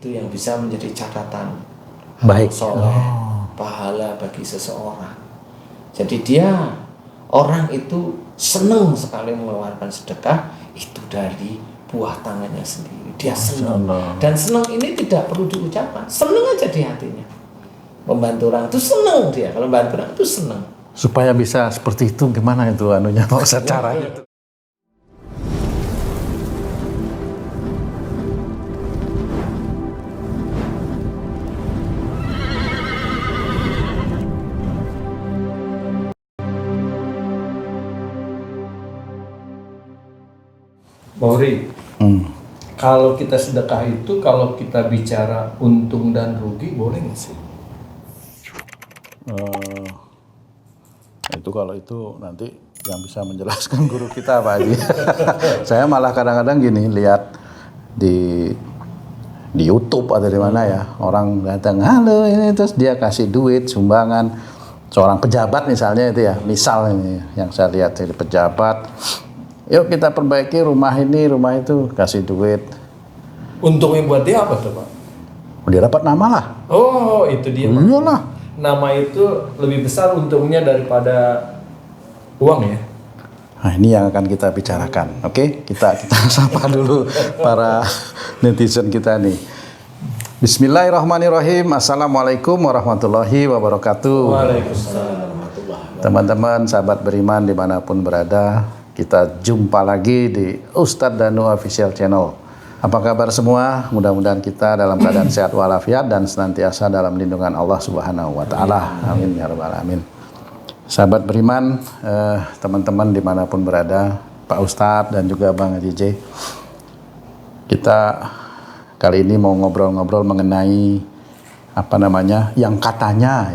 itu yang bisa menjadi catatan baik, soleh, pahala bagi seseorang. Jadi dia orang itu senang sekali mengeluarkan sedekah itu dari buah tangannya sendiri. Dia senang, dan senang ini tidak perlu diucapkan, senang aja di hatinya. Membantu orang itu senang dia, kalau membantu orang itu senang. Supaya bisa seperti itu gimana itu anunya, caranya itu? Mauri, kalau kita sedekah itu, kalau kita bicara untung dan rugi, boleh nggak sih? Itu kalau itu nanti yang bisa menjelaskan guru kita Pak Haji. Saya malah kadang-kadang gini lihat di YouTube atau di mana ya, orang datang, halo ini, terus dia kasih duit sumbangan seorang pejabat misalnya itu ya, misal ini yang saya lihat dari pejabat, yuk kita perbaiki rumah ini, rumah itu, kasih duit. Untungnya buat dia apa tuh Pak? Dia dapat nama lah. Oh, itu dia. Iyalah. Nama itu lebih besar untungnya daripada uang ya? Nah ini yang akan kita bicarakan, oke? Kita sapa dulu para netizen kita nih. Bismillahirrahmanirrahim. Assalamualaikum warahmatullahi wabarakatuh. Waalaikumsalam. Teman-teman, sahabat beriman dimanapun berada, kita jumpa lagi di Ustadz Danu Official Channel. Apa kabar semua? Mudah-mudahan kita dalam keadaan sehat walafiat dan senantiasa dalam lindungan Allah Subhanahu wa Ta'ala. Amin ya Rabbal Alamin. Sahabat beriman, teman-teman dimanapun berada, Pak Ustadz dan juga Bang Haji J, kita kali ini mau ngobrol-ngobrol mengenai apa namanya, yang katanya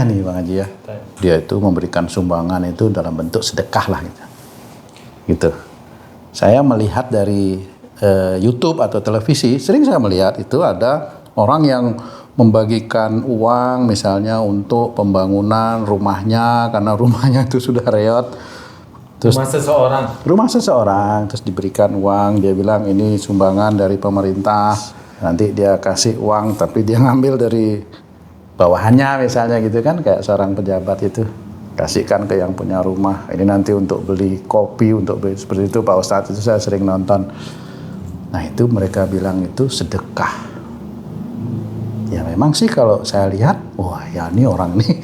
nih Bang Haji ya, dia itu memberikan sumbangan itu dalam bentuk sedekah lah gitu. Saya melihat dari YouTube atau televisi, sering saya melihat itu ada orang yang membagikan uang misalnya untuk pembangunan rumahnya karena rumahnya itu sudah reot. Terus rumah seseorang terus diberikan uang, dia bilang ini sumbangan dari pemerintah, nanti dia kasih uang tapi dia ngambil dari bawahannya misalnya gitu kan, kayak seorang pejabat itu kasihkan ke yang punya rumah, ini nanti untuk beli kopi, untuk beli seperti itu Pak Ustadz, itu saya sering nonton. Nah itu mereka bilang itu sedekah. Ya memang sih kalau saya lihat, wah ya ini orang nih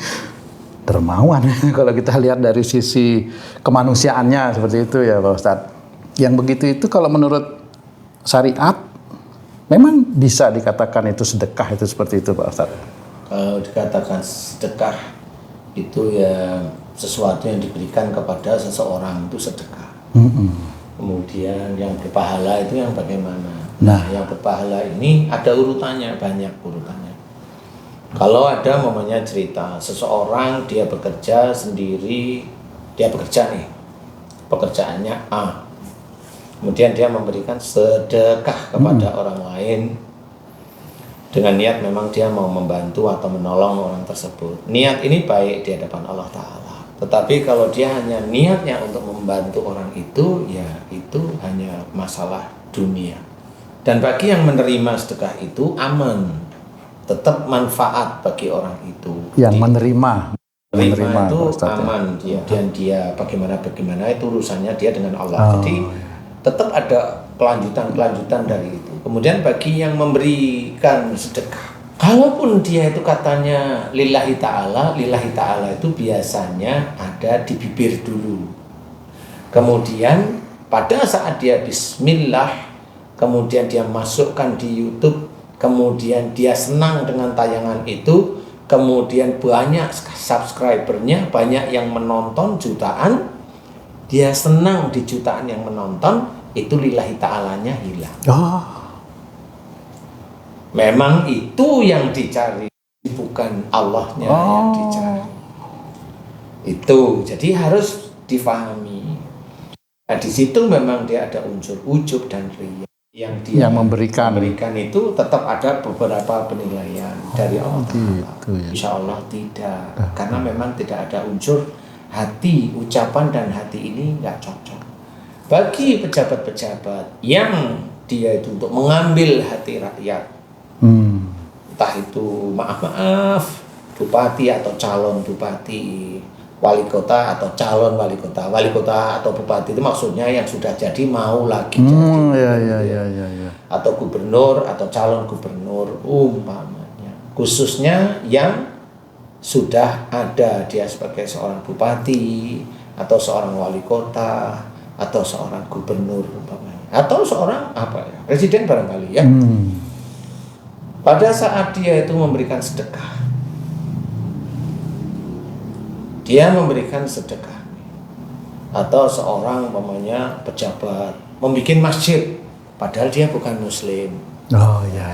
dermawan kalau kita lihat dari sisi kemanusiaannya seperti itu ya Pak Ustadz. Yang begitu itu kalau menurut syariat memang bisa dikatakan itu sedekah, itu seperti itu Pak Ustadz. Kalau dikatakan sedekah itu ya sesuatu yang diberikan kepada seseorang itu sedekah. Kemudian yang berpahala itu yang bagaimana? Nah, yang berpahala ini ada urutannya, banyak urutannya. Kalau ada momennya cerita seseorang dia bekerja sendiri, dia bekerja nih, pekerjaannya A. Kemudian dia memberikan sedekah kepada orang lain dengan niat memang dia mau membantu atau menolong orang tersebut. Niat ini baik di hadapan Allah Ta'ala. Tetapi kalau dia hanya niatnya untuk membantu orang itu, ya itu hanya masalah dunia. Dan bagi yang menerima sedekah itu aman, tetap manfaat bagi orang itu. Yang menerima itu aman dia, dan dia bagaimana itu urusannya dia dengan Allah. Jadi tetap ada kelanjutan dari itu. Kemudian bagi yang memberikan sedekah, kalaupun dia itu katanya lillahi ta'ala itu biasanya ada di bibir dulu. Kemudian pada saat dia bismillah, kemudian dia masukkan di YouTube, kemudian dia senang dengan tayangan itu, kemudian banyak subscribernya, banyak yang menonton jutaan, dia senang di jutaan yang menonton, itu lillahi ta'alanya hilang. Memang itu yang dicari, bukan Allahnya yang dicari. Itu jadi harus difahami. Nah di situ memang dia ada unsur ujub dan riya. Yang dia memberikan itu tetap ada beberapa penilaian dari Allah Ta'ala. Insya Allah tidak, karena memang tidak ada unsur hati, ucapan dan hati ini nggak cocok. Bagi pejabat-pejabat yang dia itu untuk mengambil hati rakyat, Entah itu maaf bupati atau calon bupati, wali kota atau calon wali kota atau bupati itu maksudnya yang sudah jadi mau lagi jadi, ya. atau gubernur atau calon gubernur umpamanya, khususnya yang sudah ada dia sebagai seorang bupati atau seorang wali kota atau seorang gubernur umpamanya, atau seorang presiden barangkali ya. Pada saat dia itu memberikan sedekah, atau seorang umpamanya pejabat membuat masjid padahal dia bukan muslim. Oh ya.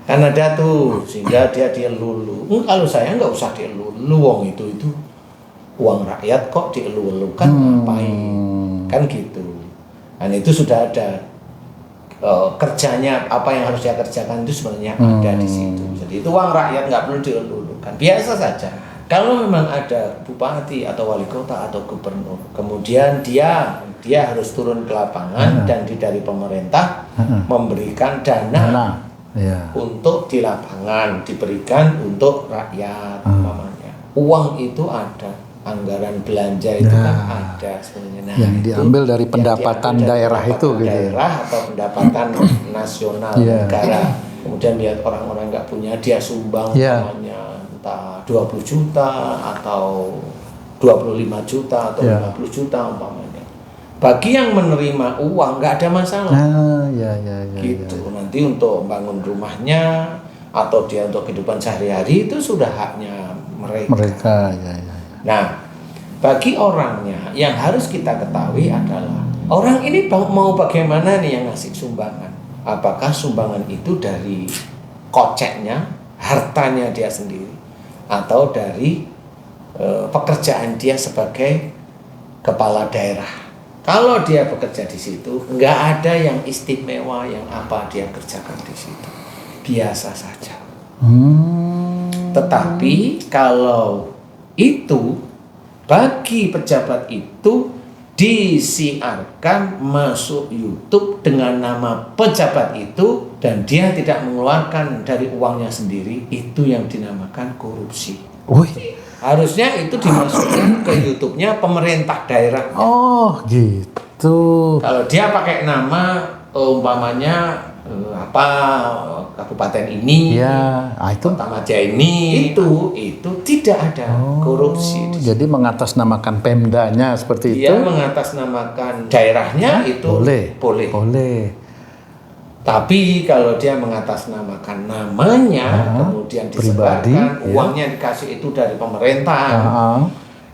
Kan ada tuh, sehingga dia lulu. Kalau saya nggak usah dielulu, wong itu uang rakyat kok dielu-elukan ngapain? Kan gitu. Dan itu sudah ada kerjanya, apa yang harus dia kerjakan itu sebenarnya ada di situ. Jadi itu uang rakyat, nggak perlu dielu-elukan. Biasa saja. Kalau memang ada bupati atau wali kota atau gubernur, kemudian dia harus turun ke lapangan dan dari pemerintah memberikan dana. Untuk di lapangan, diberikan untuk rakyat umpamanya. Uang itu ada, anggaran belanja itu kan ada sebenarnya. Nah, yang diambil dari pendapatan daerah itu gitu. Daerah atau pendapatan nasional negara. Kemudian lihat orang-orang nggak punya, dia sumbang umpamanya entah 20 juta atau 25 juta atau 50 juta umpamanya. Bagi yang menerima uang nggak ada masalah. Gitu. Nanti untuk bangun rumahnya atau dia untuk kehidupan sehari-hari itu sudah haknya mereka. Nah, bagi orangnya yang harus kita ketahui adalah orang ini mau bagaimana nih yang ngasih sumbangan. Apakah sumbangan itu dari koceknya, hartanya dia sendiri, atau dari pekerjaan dia sebagai kepala daerah. Kalau dia bekerja di situ, nggak ada yang istimewa yang apa dia kerjakan di situ, biasa saja. Tetapi kalau itu bagi pejabat itu disiarkan masuk YouTube dengan nama pejabat itu dan dia tidak mengeluarkan dari uangnya sendiri, itu yang dinamakan korupsi. Harusnya itu dimasukkan ke YouTube-nya pemerintah daerah. Oh, gitu. Kalau dia pakai nama umpamanya kabupaten ini, Kota Maja ini, itu tidak ada korupsi. Jadi mengatasnamakan Pemdanya seperti itu. Dia mengatasnamakan daerahnya itu boleh. Tapi kalau dia mengatasnamakan namanya, kemudian disebarkan, uangnya dikasih itu dari pemerintah,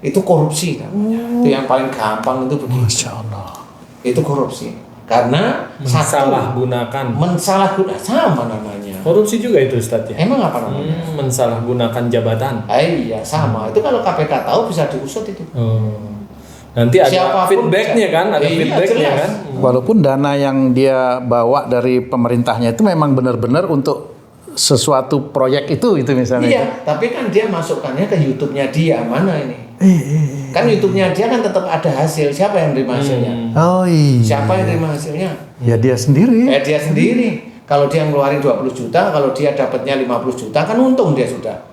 itu korupsi namanya. Itu yang paling gampang itu begitu. Masya Allah. Itu korupsi. Karena mensalahgunakan sama namanya. Korupsi juga itu Ustaz ya? Emang apa namanya? Mensalahgunakan jabatan. Iya sama. Itu kalau KPK tahu bisa diusut itu. Nanti ada feedbacknya kan, feedbacknya kan. Walaupun dana yang dia bawa dari pemerintahnya itu memang benar-benar untuk sesuatu proyek itu misalnya. Iya, tapi kan dia masukkannya ke YouTube-nya dia, mana ini? Kan YouTube-nya dia kan tetap ada hasil. Siapa yang terima hasilnya? Oh iya. Siapa yang terima hasilnya? Ya dia sendiri. Dia sendiri. Kalau dia ngeluarin 20 juta, kalau dia dapatnya 50 juta kan untung dia sudah.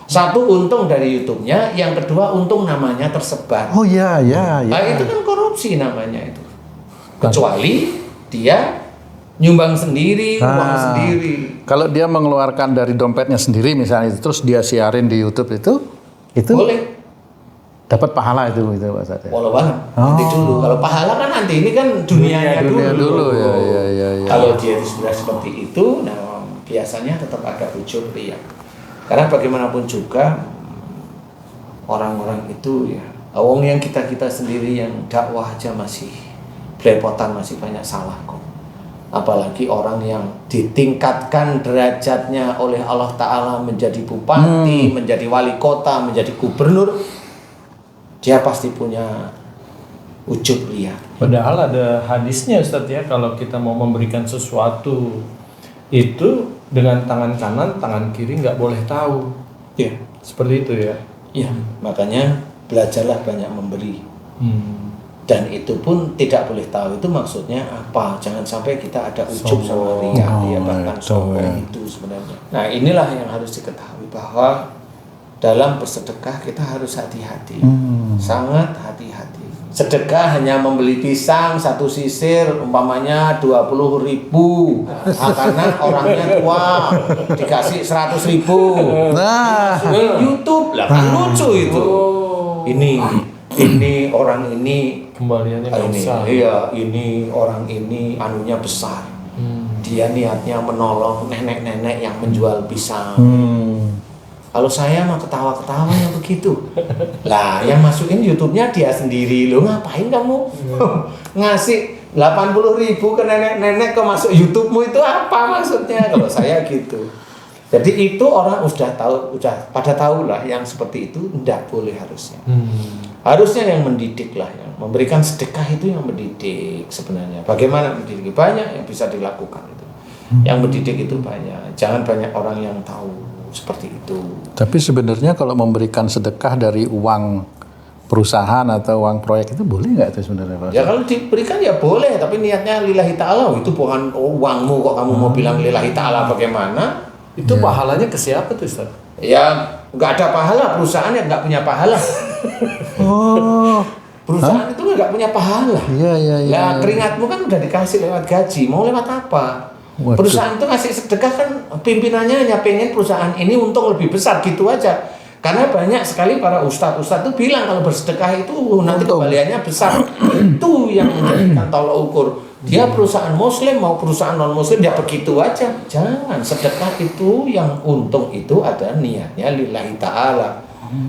Satu untung dari YouTube-nya, yang kedua untung namanya tersebar. Oh iya. Nah, itu kan korupsi namanya itu. Kecuali dia nyumbang sendiri, uang sendiri. Kalau dia mengeluarkan dari dompetnya sendiri misalnya itu, terus dia siarin di YouTube itu boleh. Dapat pahala itu Pak Ustaz. Nanti dulu. Kalau pahala kan nanti ini kan dunia dulu. Ya. Kalau dia sudah seperti itu, nah biasanya tetap ada ujub riya. Karena bagaimanapun juga orang-orang itu ya, wong yang kita sendiri yang dakwah aja masih belepotan, masih banyak salah kok. Apalagi orang yang ditingkatkan derajatnya oleh Allah Ta'ala menjadi bupati, menjadi wali kota, menjadi gubernur, dia pasti punya ujub riya. Padahal ada hadisnya Ustadz ya, kalau kita mau memberikan sesuatu itu dengan tangan kanan, tangan kiri nggak boleh tahu. Iya. Seperti itu ya. Iya, makanya belajarlah banyak memberi. Dan itu pun tidak boleh tahu itu maksudnya apa. Jangan sampai kita ada ujub sama riya, ya bahkan sombong itu sebenarnya. Nah inilah yang harus diketahui bahwa dalam bersedekah kita harus hati-hati, sangat hati-hati. Sedekah hanya membeli pisang satu sisir umpamanya 20.000, karena orangnya tua dikasih 100.000. Nah, YouTube lah kan lucu itu. Ini orang ini kembaliannya besar. Iya, ini orang ini anunya besar. Dia niatnya menolong nenek-nenek yang menjual pisang. Kalau saya mah ketawa-ketawa yang begitu. Lah, yang masukin YouTube-nya dia sendiri. Lo ngapain kamu ngasih 80.000 ke nenek-nenek ke masuk YouTube-mu itu apa maksudnya? Kalau saya gitu. Jadi itu orang udah pada tahu lah yang seperti itu tidak boleh harusnya. Harusnya yang mendidik lah, yang memberikan sedekah itu yang mendidik sebenarnya. Bagaimana mendidik? Banyak yang bisa dilakukan itu. Yang mendidik itu banyak. Jangan banyak orang yang tahu seperti itu. Tapi sebenarnya kalau memberikan sedekah dari uang perusahaan atau uang proyek itu boleh nggak itu sebenarnya Pak? Ya kalau diberikan ya boleh, tapi niatnya lillahi ta'ala. Itu bukan uangmu kok kamu mau bilang lillahi ta'ala bagaimana? Itu pahalanya ke siapa tuh Ustaz? Ya nggak ada pahala, perusahaan yang nggak punya pahala. Perusahaan itu nggak punya pahala. Iya. Lah keringatmu kan udah dikasih lewat gaji, mau lewat apa? Waduh. Perusahaan itu ngasih sedekah kan pimpinannya hanya pengen perusahaan ini untung lebih besar gitu aja. Karena banyak sekali para ustadz itu bilang kalau bersedekah itu nanti kembaliannya besar. Itu yang menjadikan tolak ukur. Dia perusahaan muslim mau perusahaan non muslim ya begitu aja. Jangan, sedekah itu yang untung itu ada niatnya lillahi ta'ala.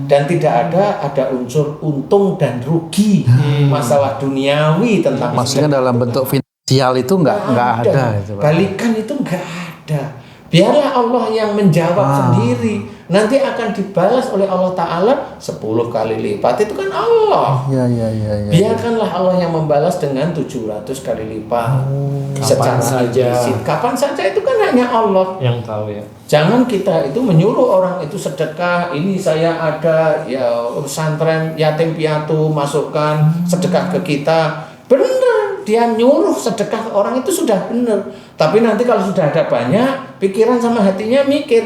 Dan tidak ada unsur untung dan rugi. Masalah duniawi tentang maksudnya dalam bentuk finansial itu nggak ada itu, Pak. Balikan itu nggak ada. Biarlah Allah yang menjawab sendiri. Nanti akan dibalas oleh Allah Ta'ala 10 kali lipat. Itu kan Allah. Iya. Biarkanlah Allah yang membalas dengan 700 kali lipat. Kapan saja. Kapan saja itu kan hanya Allah yang tahu ya. Jangan kita itu menyuruh orang itu sedekah. Ini saya ada ya pesantren yatim piatu masukkan sedekah ke kita. Benar, dia nyuruh sedekah ke orang itu sudah benar. Tapi nanti kalau sudah ada banyak, pikiran sama hatinya mikir,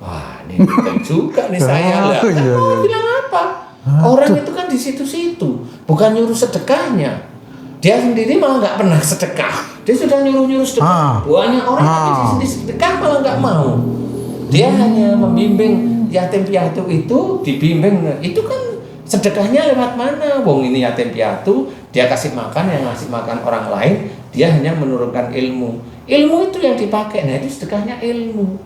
wah ini betul juga nih saya lah. Mau bilang apa? Orang itu kan di situ-situ, bukan nyuruh sedekahnya. Dia sendiri malah nggak pernah sedekah. Dia sudah nyuruh sedekah. Banyak orang yang sedekah malah nggak mau. Dia hanya membimbing yatim piatu itu, dibimbing. Itu kan sedekahnya lewat mana? Wong ini yatim piatu, dia kasih makan, yang ngasih makan orang lain, dia hanya menurunkan ilmu. Ilmu itu yang dipakai, nah itu sedekahnya ilmu.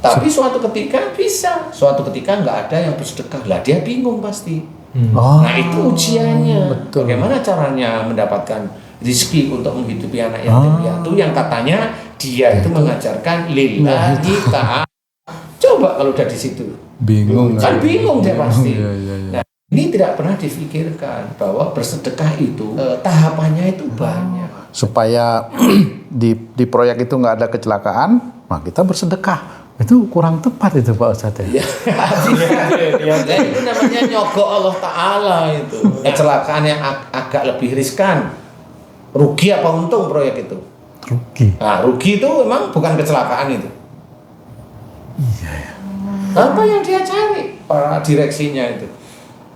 Tapi suatu ketika bisa, suatu ketika nggak ada yang bersedekah, lah dia bingung pasti. Nah itu ujiannya. Betul. Bagaimana caranya mendapatkan rezeki untuk menghidupi anak yatim piatu yang katanya dia itu mengajarkan lillahi ta'ala. Coba kalau udah di situ. Bingung kan bingung dia pasti. Iya. Nah, ini tidak pernah difikirkan bahwa bersedekah itu tahapannya itu banyak. Supaya di proyek itu nggak ada kecelakaan, nah kita bersedekah. Itu kurang tepat itu Pak Ustadz ya. Itu namanya nyogok Allah Ta'ala itu. Kecelakaan yang agak lebih riskan. Rugi apa untung proyek itu? Rugi. Nah, rugi itu memang bukan kecelakaan itu. Iya. Apa yang dia cari para direksinya itu?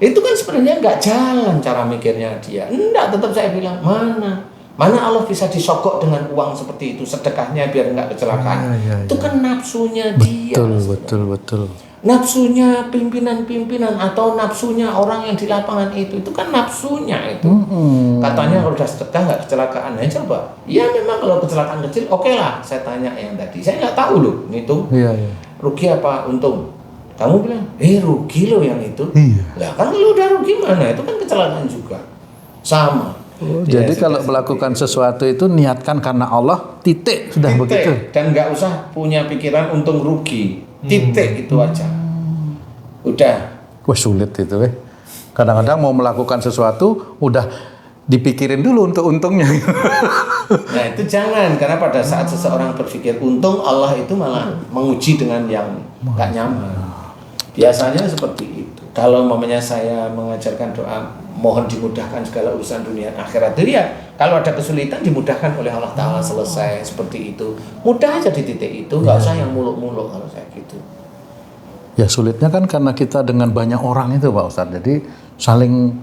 Itu kan sebenarnya nggak jalan cara mikirnya dia. Enggak, tetap saya bilang mana Allah bisa disogok dengan uang seperti itu, sedekahnya biar nggak kecelakaan. Itu kan nafsunya dia. Betul. Nafsunya pimpinan-pimpinan atau nafsunya orang yang di lapangan itu kan nafsunya itu. Katanya kalau udah sedekah nggak kecelakaan. Ya coba. Ya memang kalau kecelakaan kecil, oke lah. Saya tanya yang tadi, saya nggak tahu loh, ngitung. Iya. Rugi apa untung? Kamu bilang, rugi loh yang itu. Iya. Lah kan kalau udah rugi mana? Itu kan kecelakaan juga. Sama. Jadi kalau melakukan sesuatu itu niatkan karena Allah, titik sudah begitu. Dan nggak usah punya pikiran untung rugi. Titik itu aja. Udah. Wah sulit itu Kadang-kadang mau melakukan sesuatu udah dipikirin dulu untuk untungnya. Nah itu jangan, karena pada saat seseorang berpikir untung, Allah itu malah menguji dengan yang nggak nyaman. Biasanya seperti itu. Kalau mamanya saya mengajarkan doa mohon dimudahkan segala urusan dunia dan akhirat itu ya, kalau ada kesulitan dimudahkan oleh Allah Ta'ala, selesai seperti itu. Mudah aja di titik itu, nggak usah yang muluk-muluk kalau saya gitu. Ya sulitnya kan karena kita dengan banyak orang itu Pak Ustadz, jadi saling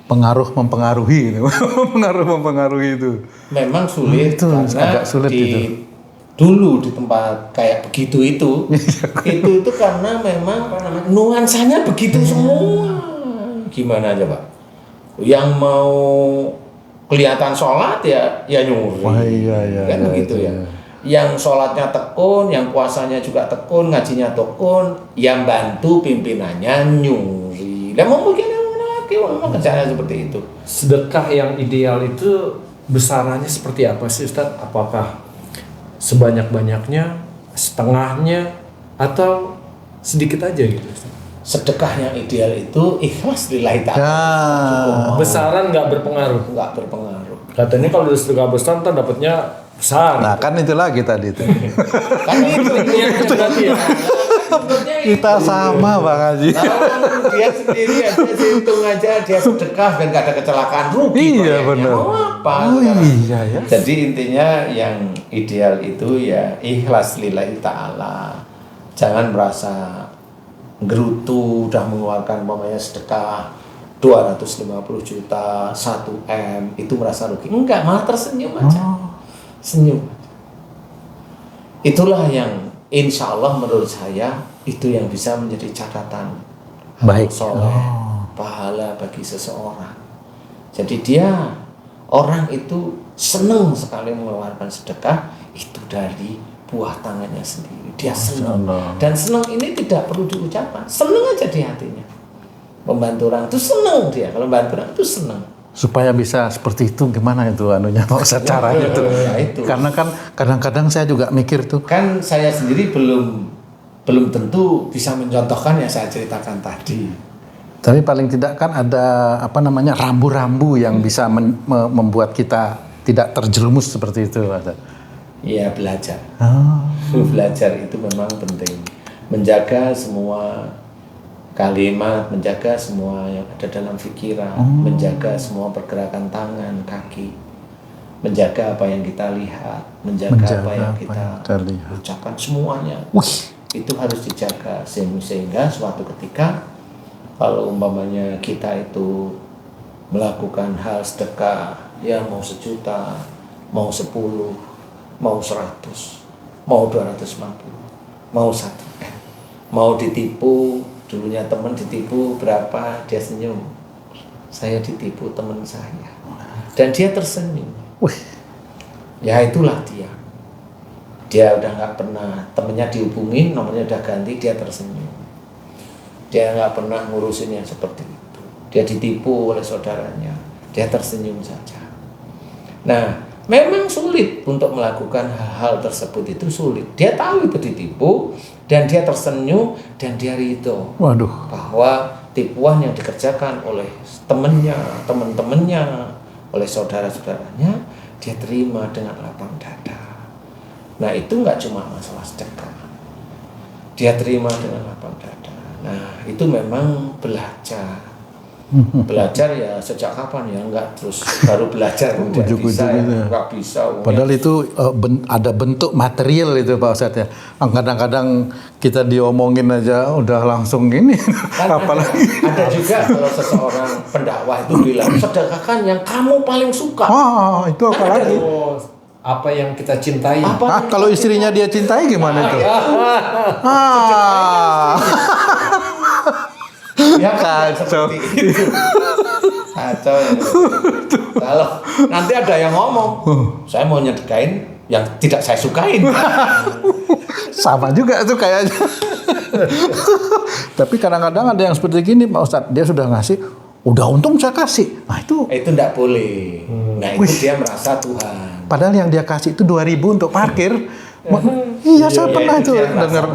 mempengaruhi gitu. mempengaruhi itu. Memang sulit itu karena agak sulit dulu di tempat kayak begitu itu karena memang nuansanya begitu semua. Gimana aja Pak? Yang mau kelihatan sholat ya nyuri, kan begitu ya. Yang sholatnya tekun, yang puasanya juga tekun, ngajinya tekun, yang bantu pimpinannya nyuri. Dan mungkin memang kerjanya seperti itu. Sedekah yang ideal itu besarannya seperti apa sih Ustaz? Apakah sebanyak-banyaknya, setengahnya, atau sedikit aja gitu Ustaz? Sedekah yang ideal itu ikhlas lillahi ta'ala. Besaran nggak berpengaruh? Nggak berpengaruh. Katanya kalau sedekah besar ntar dapatnya besar. Nah kan itu lagi tadi itu. Kan itu berarti ya. Kita sama Bang Haji. Kalau dia sendiri aja hitung aja, dia sedekah dan nggak ada kecelakaan, rugi. Iya benar. Mau apa? Iya ya. Jadi intinya yang ideal itu ya ikhlas lillahi ta'ala. Jangan merasa gerutu udah mengeluarkan umpamanya sedekah 250 juta, 1 M, itu merasa rugi. Enggak, malah tersenyum aja. Senyum. Itulah yang insya Allah menurut saya itu yang bisa menjadi catatan baik soleh, pahala bagi seseorang. Jadi orang itu senang sekali mengeluarkan sedekah itu dari buah tangannya sendiri. Dia senang. Dan senang ini tidak perlu diucapkan. Senang aja di hatinya. Membantu orang itu senang dia. Kalau membantu orang itu senang. Supaya bisa seperti itu gimana itu anunya Pak Ustadz caranya itu. Ya, itu. Karena kan kadang-kadang saya juga mikir tuh. Kan saya sendiri belum tentu bisa mencontohkan yang saya ceritakan tadi. Tapi paling tidak kan ada rambu-rambu yang bisa membuat kita tidak terjerumus seperti itu. Iya, belajar. Belajar itu memang penting. Menjaga semua kalimat, menjaga semua yang ada dalam pikiran, menjaga semua pergerakan tangan, kaki, menjaga apa yang kita lihat, menjaga apa yang kita ucapkan, semuanya. Itu harus dijaga sehingga suatu ketika kalau umpamanya kita itu melakukan hal sedekah, ya mau 1 juta, mau 10, mau 100, mau 250, mau 1 M, mau ditipu, dulunya teman ditipu berapa, dia senyum, saya ditipu teman saya, dan dia tersenyum. Ya itulah dia udah nggak pernah, temennya dihubungin, nomornya udah ganti, dia tersenyum. Dia nggak pernah ngurusin yang seperti itu, dia ditipu oleh saudaranya, dia tersenyum saja. Nah, memang sulit untuk melakukan hal-hal tersebut, itu sulit. Dia tahu itu ditipu dan dia tersenyum dan dia ridho bahwa tipuan yang dikerjakan oleh teman-temannya, oleh saudara-saudaranya, dia terima dengan lapang dada. Nah, itu nggak cuma masalah sedekah, dia terima dengan lapang dada. Nah, itu memang belajar ya sejak kapan ya, enggak terus baru belajar udah bisa ya, enggak bisa. Padahal itu ada bentuk material itu Pak Ustadz ya. Kadang-kadang kita diomongin aja udah langsung gini. Kan apalagi ada juga kalau seseorang pendakwah itu bilang sedekahkan yang kamu paling suka. Itu apa lagi? Apa yang kita cintai. Kalau istrinya dia cintai gimana itu? Ya kacau. Kacau. Kalau nanti ada yang ngomong, saya mau nyedekain yang tidak saya sukain. Sama juga tuh kayaknya. Tapi kadang-kadang ada yang seperti gini Pak Ustadz, dia sudah ngasih, udah untung saya kasih. Nah itu enggak boleh. Nah itu dia merasa Tuhan. Padahal yang dia kasih itu 2.000 untuk parkir. Iya, saya pernah itu dengar.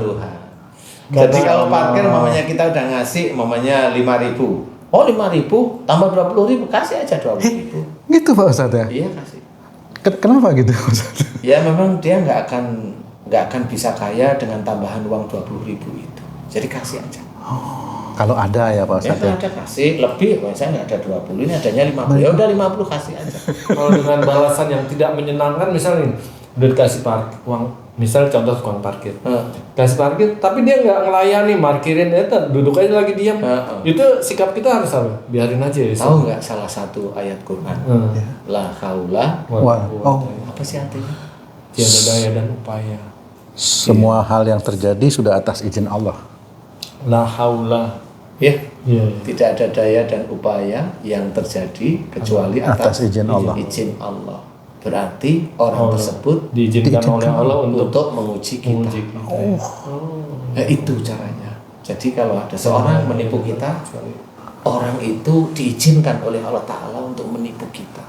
Jadi kalau parkir mamanya kita udah ngasih mamanya 5.000. Oh 5.000 tambah 20.000, kasih aja 20.000. Gitu Pak Ustadz ya? Iya kasih. Kenapa gitu Pak Ustadz? Ya memang dia nggak akan bisa kaya dengan tambahan uang 20.000 itu. Jadi kasih aja. Kalau ada ya Pak Ya Ustadz kalau ya. ada kasih lebih, saya nggak ada 20, ini adanya 50. Ya udah 50 kasih aja. Kalau dengan balasan yang tidak menyenangkan, misalnya udah dikasih uang, misal contoh tukang parkir, kasih parkir, tapi dia nggak ngelayani, parkirin, duduk aja lagi diam. Itu sikap kita harus apa? Biarin aja ya. Tahu nggak salah satu ayat Quran? La haula. Apa sih artinya? Tiada daya dan upaya. Semua hal yang terjadi sudah atas izin Allah. La haula. Ya, Iya. tidak ada daya dan upaya yang terjadi kecuali atas izin Allah. izin Allah. Berarti orang tersebut Diizinkan oleh Allah untuk menguji kita. Nah, itu caranya. Jadi kalau ada seorang menipu kita, orang itu diizinkan oleh Allah Ta'ala untuk menipu kita.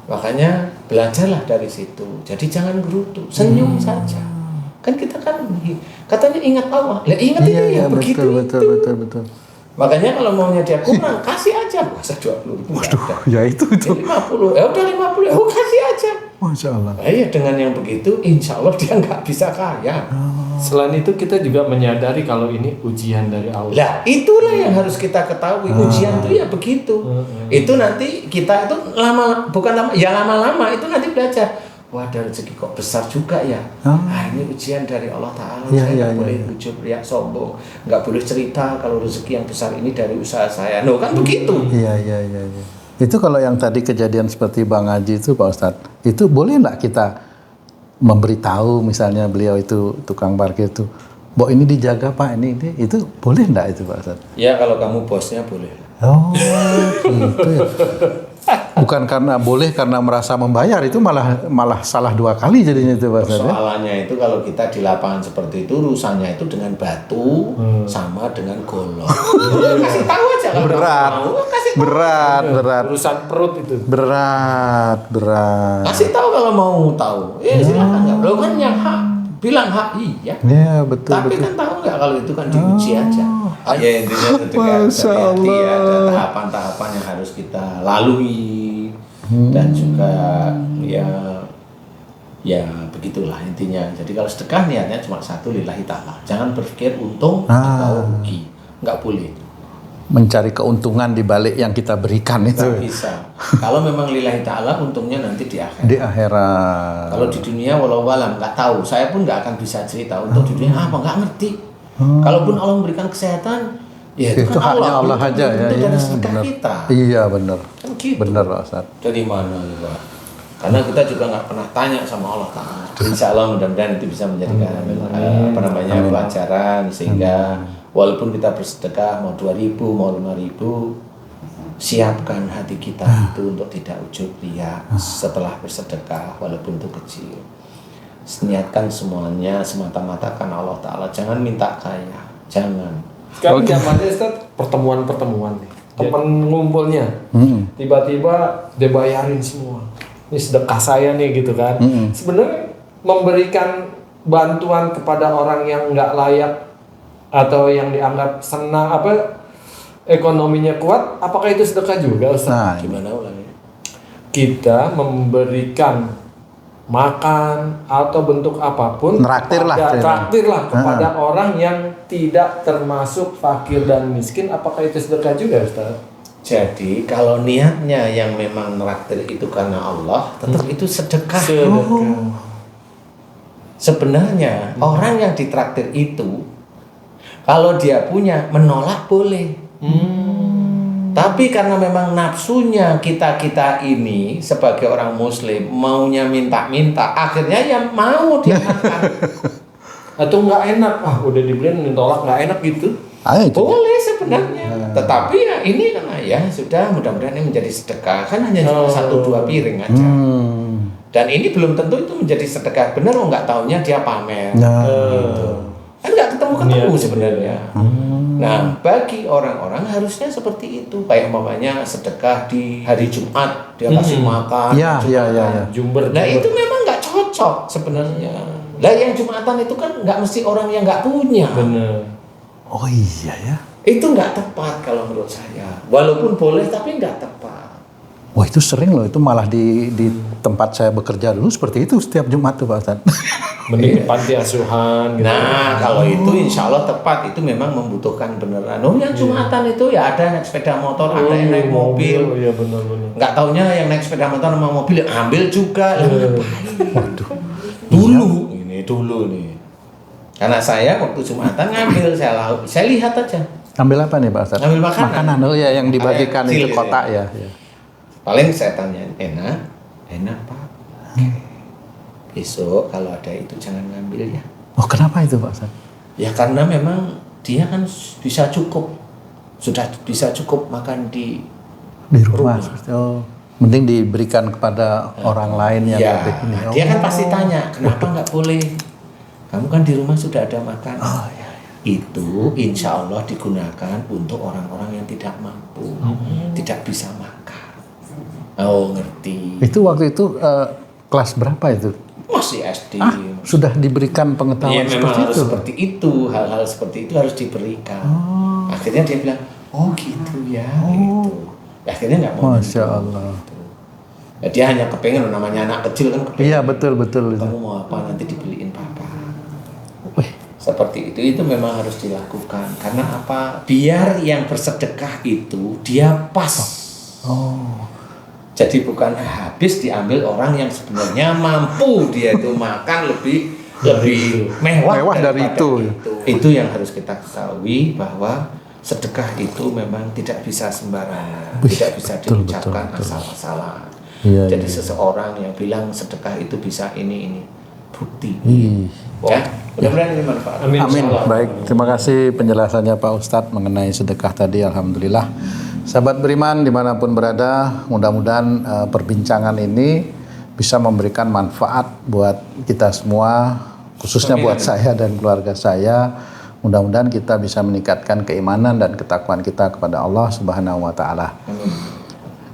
Makanya belajarlah dari situ. Jadi jangan gerutu, senyum saja. Kan kita kan katanya ingat Allah. Lah ingat ini ya begitu. Betul. Makanya kalau maunya dia kurang, kasih aja. Masa 20 ribu nggak ada. Ya itu 50, ya udah 50, oh kasih aja. Masya Allah. Nah, ya dengan yang begitu, insya Allah dia nggak bisa kaya. Selain itu kita juga menyadari kalau ini ujian dari Allah. Lah itulah yang harus kita ketahui. Ujian itu ya begitu. Itu nanti kita itu lama-lama itu nanti belajar. Wah, ada rezeki kok besar juga ya. Ini ujian dari Allah Ta'ala. Saya nggak boleh ujub, riak, sombong. Nggak boleh cerita kalau rezeki yang besar ini dari usaha saya. No, kan begitu. Iya. Itu kalau yang tadi kejadian seperti Bang Haji itu Pak Ustadz, itu boleh nggak kita memberitahu misalnya beliau itu tukang parkir itu, Bo ini dijaga Pak, ini itu boleh nggak itu Pak Ustadz? Ya kalau kamu bosnya boleh. Oh, gitu ya. Bukan karena boleh karena merasa membayar, itu malah salah dua kali jadinya itu Pak Ustadz. Soalannya itu kalau kita di lapangan seperti itu urusannya itu dengan batu sama dengan golok. Kasih tahu aja kalau Berat. kamu mau, kasih tahu. Berat. Urusan perut itu. Berat. Kasih tahu kalau mau tahu. Silakan nggak. Lo kan yang hak bilang hak iya. Ya betul. Tapi kan tahu nggak kalau itu kan diuji aja. Ya intinya itu kan Masya hati-hati ya, ada Allah. tahapan-tahapan yang harus kita lalui dan juga ya begitulah intinya. Jadi kalau sedekah niatnya cuma satu, lillahi ta'ala. Jangan berpikir untung atau rugi, nggak boleh. Mencari keuntungan di balik yang kita berikan itu. Nggak bisa. Kalau memang lillahi ta'ala, untungnya nanti di akhirat. Di akhirat. Kalau di dunia walau alam nggak tahu, saya pun nggak akan bisa cerita untuk di dunia apa, nggak ngerti. Kalaupun Allah memberikan kesehatan, ya itu kan hanya Allah aja ya. Itu dari Iya, sedekah benar. kita. Iya benar. Kan gitu. Benar Pak Ustaz. Dari mana Pak? Karena kita juga nggak pernah tanya sama Allah Ta'ala. Insya Allah mudah-mudahan itu bisa menjadikan pelajaran sehingga walaupun kita bersedekah mau 2.000 mau 5.000, siapkan hati kita itu untuk tidak ujub riya setelah bersedekah walaupun itu kecil. Niatkan semuanya semata-mata karena Allah Ta'ala. Jangan minta kaya, jangan. Sekarang zamannya Ustaz pertemuan nih. Teman ngumpulnya. Tiba-tiba dia bayarin semua. Ini sedekah saya nih gitu kan. Sebenarnya memberikan bantuan kepada orang yang nggak layak atau yang dianggap senang ekonominya kuat, apakah itu sedekah juga Ustaz? Nah, Gimana ulangnya? Kita memberikan makan atau bentuk apapun Traktir lah kepada orang yang tidak termasuk fakir dan miskin, apakah itu sedekah juga Ustaz? Jadi kalau niatnya yang memang neraktir itu karena Allah, tetap itu sedekah. Sebenarnya orang yang ditraktir itu, kalau dia punya menolak boleh. Tapi karena memang nafsunya kita ini sebagai orang muslim maunya minta-minta, akhirnya ya mau dia makan. Atau nggak enak, udah dibeliin ditolak nggak enak gitu. Boleh sebenarnya. Tetapi ya ini kan ya sudah, mudah-mudahan ini menjadi sedekah. Kan hanya cuma 1-2 piring aja. Dan ini belum tentu itu menjadi sedekah benar, nggak taunya dia pamer. Kan nggak ketemu sebenarnya. Nah, bagi orang-orang harusnya seperti itu. Kayak umpamanya sedekah di hari Jumat, dia kasih makan. Ya. Jumber. Nah, itu memang nggak cocok sebenarnya. Lah yang Jumatan itu kan nggak mesti orang yang nggak punya. Bener. Oh iya ya. Itu nggak tepat kalau menurut saya. Walaupun boleh tapi nggak tepat. Wah itu sering loh, itu malah di tempat saya bekerja dulu seperti itu setiap Jumat tuh Pak Ustadz. Mending di panti asuhan gitu. Nah, kalau itu insya Allah tepat, itu memang membutuhkan beneran. Oh, yang Jumatan itu ya ada naik sepeda motor, ada yang naik mobil. Iya benar-benar. Nggak taunya yang naik sepeda motor sama mobil ambil juga. Waduh. Dulu nih. Karena saya waktu Jumatan ngambil, saya lihat aja. Ambil apa nih Pak Ustadz? Ambil makanan. Oh ya yang dibagikan Kecil itu kotak ya. Paling saya tanyain, enak Pak. Besok kalau ada itu jangan ngambil ya. Oh kenapa itu Pak Ustadz? Ya karena memang dia kan sudah bisa cukup makan di rumah. Oh, mending diberikan kepada orang lain yang ya, lebih ini. Dia kan pasti tanya, kenapa nggak boleh? Kamu kan di rumah sudah ada makan. Iya. Itu insya Allah digunakan untuk orang-orang yang tidak mampu, tidak bisa makan. Oh ngerti. Itu waktu itu kelas berapa itu? Masih SD. Sudah diberikan pengetahuan Iya, seperti memang itu? harus seperti itu, hal-hal seperti itu harus diberikan. Akhirnya dia bilang, oh gitu ya, gitu. Akhirnya nggak mau. Masya Allah. Gitu. Ya, dia hanya kepengen, namanya anak kecil kan kepengen. Iya betul. Kamu mau apa nanti dibeliin papa. Seperti itu memang harus dilakukan. Karena apa? Biar yang bersedekah itu dia pas. Jadi bukan habis diambil orang yang sebenarnya mampu, dia itu makan lebih mewah dari itu. Itu yang harus kita ketahui, bahwa sedekah itu memang tidak bisa sembarangan, tidak bisa diucapkan asal-asalan. Jadi seseorang yang bilang sedekah itu bisa ini bukti. Ya, mudah-mudahan ini manfaat. Amin. Baik, terima kasih penjelasannya Pak Ustadz mengenai sedekah tadi. Alhamdulillah. Sahabat beriman dimanapun berada, mudah-mudahan perbincangan ini bisa memberikan manfaat buat kita semua, khususnya buat saya dan keluarga saya. Mudah-mudahan kita bisa meningkatkan keimanan dan ketakwaan kita kepada Allah Subhanahu wa Ta'ala.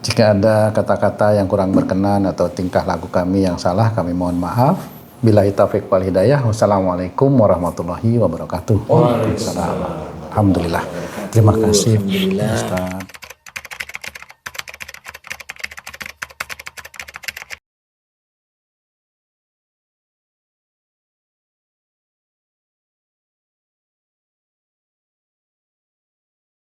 Jika ada kata-kata yang kurang berkenan atau tingkah laku kami yang salah, kami mohon maaf. Billahi taufiq wal hidayah. Wassalamualaikum warahmatullahi wabarakatuh. Waalaikumsalam. Alhamdulillah. Terima kasih Ustaz.